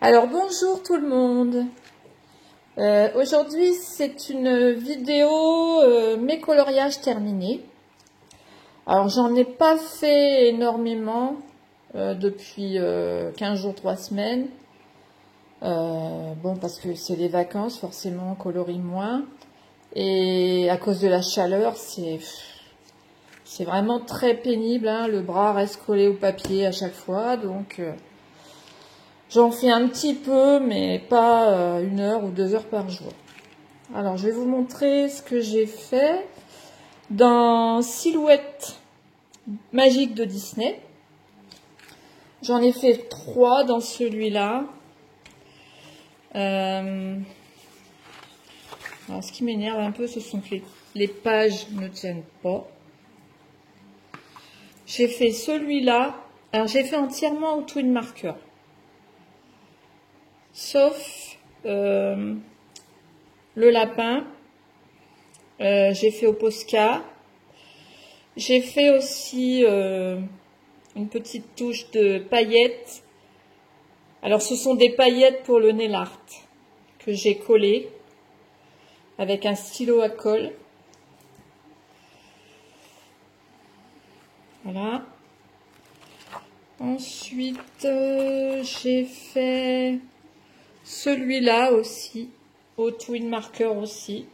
Alors bonjour tout le monde. Aujourd'hui c'est une vidéo mes coloriages terminés. Alors j'en ai pas fait énormément depuis 15 jours, 3 semaines. Bon, parce que c'est les vacances, forcément on colorie moins. Et à cause de la chaleur, c'est vraiment très pénible, hein. Le bras reste collé au papier à chaque fois, donc j'en fais un petit peu, mais pas 1 heure ou 2 heures par jour. Alors, je vais vous montrer ce que j'ai fait dans Silhouette magique de Disney. J'en ai fait 3 dans celui-là. Alors, ce qui m'énerve un peu, ce sont que les pages ne tiennent pas. J'ai fait celui-là. Alors, j'ai fait entièrement au twin marker. Sauf le lapin. J'ai fait au Posca. J'ai fait aussi une petite touche de paillettes. Alors, ce sont des paillettes pour le nail art que j'ai collé avec un stylo à colle. Voilà. Ensuite, j'ai fait celui-là aussi, au twin marker aussi.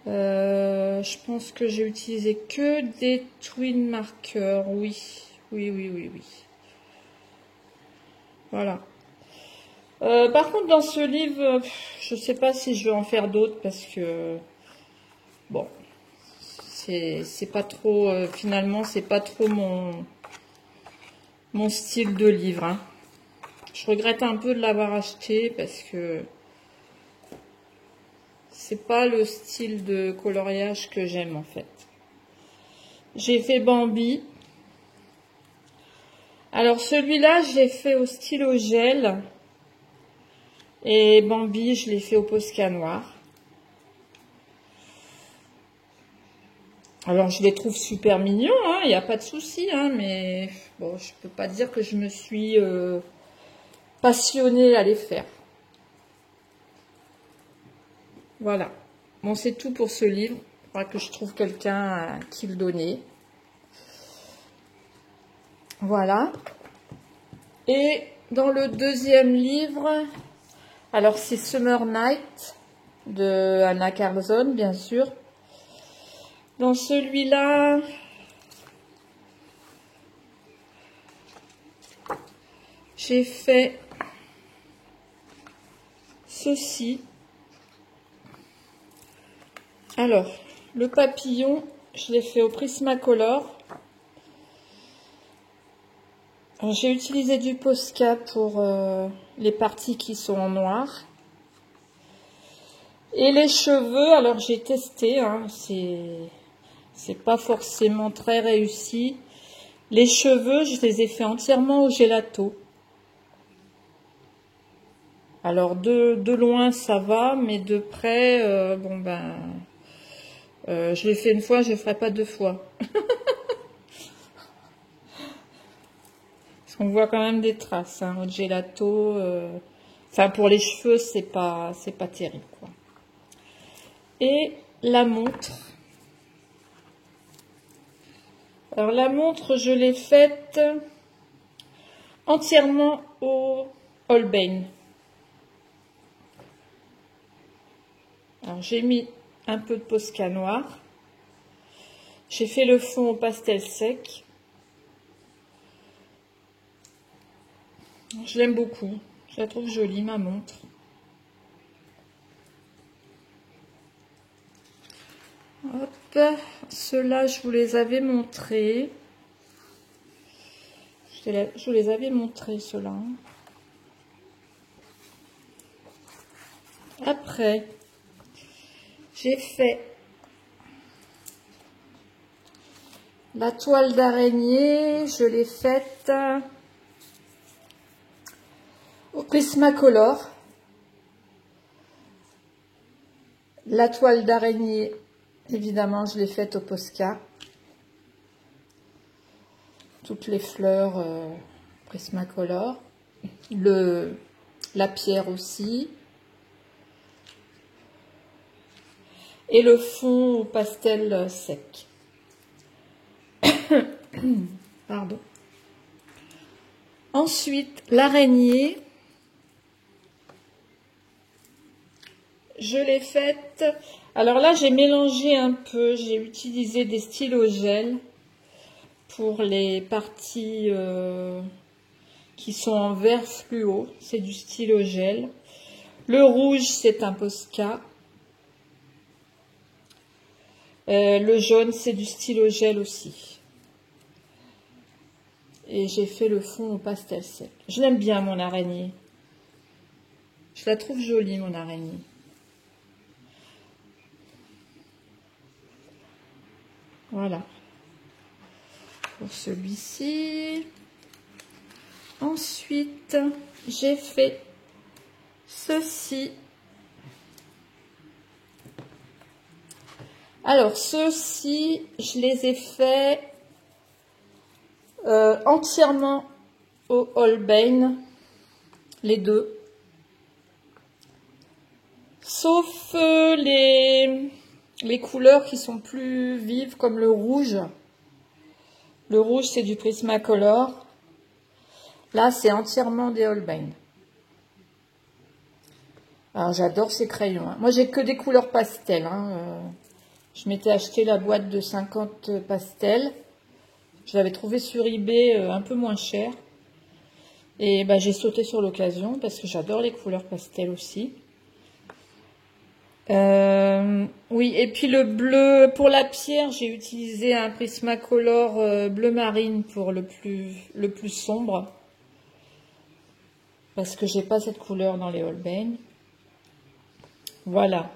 Je pense que j'ai utilisé que des twin markers, oui. Voilà. Par contre, dans ce livre, je sais pas si je vais en faire d'autres parce que, bon, c'est pas trop, finalement, c'est pas trop mon style de livre, hein. Je regrette un peu de l'avoir acheté parce que c'est pas le style de coloriage que j'aime en fait. J'ai fait Bambi. Alors celui-là, j'ai fait au stylo gel. Et Bambi, je l'ai fait au Posca noir. Alors je les trouve super mignons, hein, il n'y a pas de souci, hein, mais bon, je peux pas dire que je me suis passionnée à les faire. Voilà. Bon, c'est tout pour ce livre. Il faudra que je trouve quelqu'un qui le donnait. Voilà. Et dans le deuxième livre, alors c'est Summer Night de Anna Carlson, bien sûr. Dans celui-là, j'ai fait ceci. Alors, le papillon, je l'ai fait au Prismacolor. J'ai utilisé du Posca pour les parties qui sont en noir. Et les cheveux, alors j'ai testé, hein, c'est pas forcément très réussi. Les cheveux, je les ai fait entièrement au gelato. Alors de loin ça va, mais de près, bon ben, je l'ai fait 1 fois, je ne le ferai pas 2 fois. Parce qu'on voit quand même des traces, hein, au gelato. Enfin, pour les cheveux, c'est pas terrible, quoi. Et la montre. Alors la montre, je l'ai faite entièrement au Holbein. Alors j'ai mis un peu de Posca noir. J'ai fait le fond au pastel sec. Je l'aime beaucoup. Je la trouve jolie, ma montre. Hop, ceux-là, je vous les avais montrés. Je vous les avais montrés, ceux-là. Après, j'ai fait la toile d'araignée. Je l'ai faite au Prismacolor. La toile d'araignée, évidemment, je l'ai faite au Posca. Toutes les fleurs Prismacolor. La pierre aussi. Et le fond au pastel sec. Pardon. Ensuite, l'araignée. Je l'ai faite. Alors là, j'ai mélangé un peu. J'ai utilisé des stylos gel pour les parties qui sont en vert fluo. C'est du stylo gel. Le rouge, c'est un Posca. Le jaune, c'est du stylo gel aussi. Et j'ai fait le fond au pastel sec. Je l'aime bien, mon araignée. Je la trouve jolie, mon araignée. Voilà. Pour celui-ci. Ensuite, j'ai fait ceci. Alors, ceux-ci, je les ai faits entièrement au Holbein, les deux. Sauf les couleurs qui sont plus vives, comme le rouge. Le rouge, c'est du Prismacolor. Là, c'est entièrement des Holbein. Alors, j'adore ces crayons. Moi, j'ai que des couleurs pastel. Je m'étais acheté la boîte de 50 pastels. Je l'avais trouvé sur eBay un peu moins cher. Et bah, j'ai sauté sur l'occasion parce que j'adore les couleurs pastel aussi. Oui, et puis le bleu, pour la pierre, j'ai utilisé un Prismacolor bleu marine pour le plus sombre. Parce que j'ai pas cette couleur dans les Holbein. Voilà.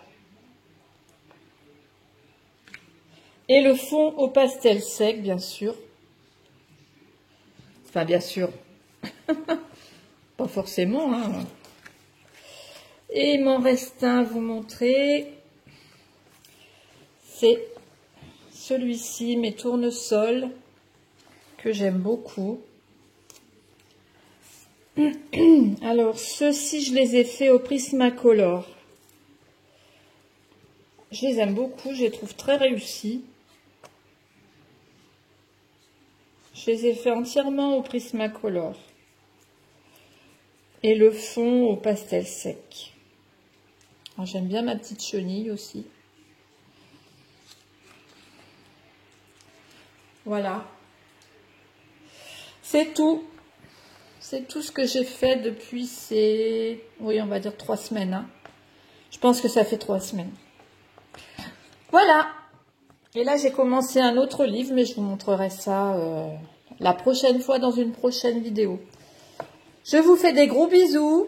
Et le fond au pastel sec, bien sûr. Enfin, bien sûr. Pas forcément, hein. Et il m'en reste un à vous montrer. C'est celui-ci, mes tournesols, que j'aime beaucoup. Alors, ceux-ci, je les ai faits au Prismacolor. Je les aime beaucoup, je les trouve très réussis. Je les ai fait entièrement au Prismacolor. Et le fond au pastel sec. J'aime bien ma petite chenille aussi. Voilà. C'est tout. C'est tout ce que j'ai fait depuis ces... Oui, on va dire 3 semaines. Hein. Je pense que ça fait 3 semaines. Voilà. Et là, j'ai commencé un autre livre, mais je vous montrerai ça la prochaine fois dans une prochaine vidéo. Je vous fais des gros bisous.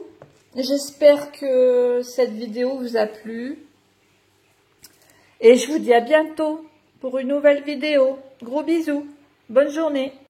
J'espère que cette vidéo vous a plu. Et je vous dis à bientôt pour une nouvelle vidéo. Gros bisous. Bonne journée.